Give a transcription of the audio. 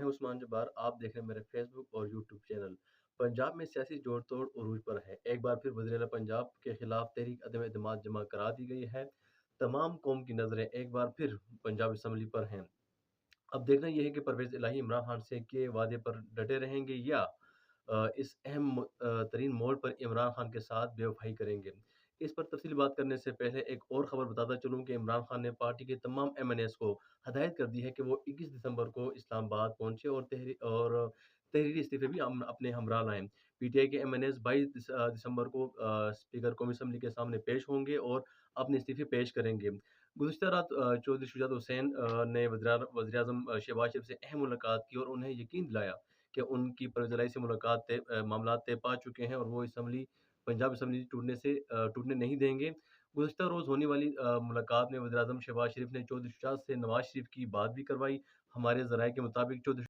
عثمان جبار، آپ دیکھ رہے ہیں میرے فیس بک اور یوٹیوب چینل۔ پنجاب میں سیاسی جوڑ توڑ عروج پر ہے، ایک بار پھر وزیر اعلیٰ پنجاب کے خلاف تحریک عدم اعتماد جمع کرا دی گئی ہے۔ تمام قوم کی نظریں ایک بار پھر پنجاب اسمبلی پر ہیں۔ اب دیکھنا یہ ہے کہ پرویز الہی عمران خان سے کے وعدے پر ڈٹے رہیں گے یا اس اہم ترین موڑ پر عمران خان کے ساتھ بے وفائی کریں گے۔ اس پر تفصیلی بات کرنے سے پہلے ایک اور خبر بتاتا چلوں کہ عمران خان نے پارٹی کے تمام ایم این ایز کو ہدایت کر دی ہے کہ وہ 21 دسمبر کو اسلام آباد پہنچے اور تحریری استعفے بھی اپنے ہمراہ لائیں۔ پی ٹی آئی کے ایم این ایز 22 دسمبر کو اسپیکر قومی اسمبلی کے سامنے پیش ہوں گے اور اپنے استعفے پیش کریں گے۔ گزشتہ رات چودھری شجاعت حسین نے وزیر اعظم شہباز شریف سے اہم ملاقات کی اور انہیں یقین دلایا کہ ان کی پرویز الہی سے معاملات طے پا چکے ہیں اور وہ پنجاب اسمبلی ٹوٹنے نہیں دیں گے۔ گزشتہ روز ہونے والی ملاقات میں وزیر اعظم شہباز شریف نے چودھری شجاعت سے نواز شریف کی بات بھی کروائی۔ ہمارے ذرائع کے مطابق چودھری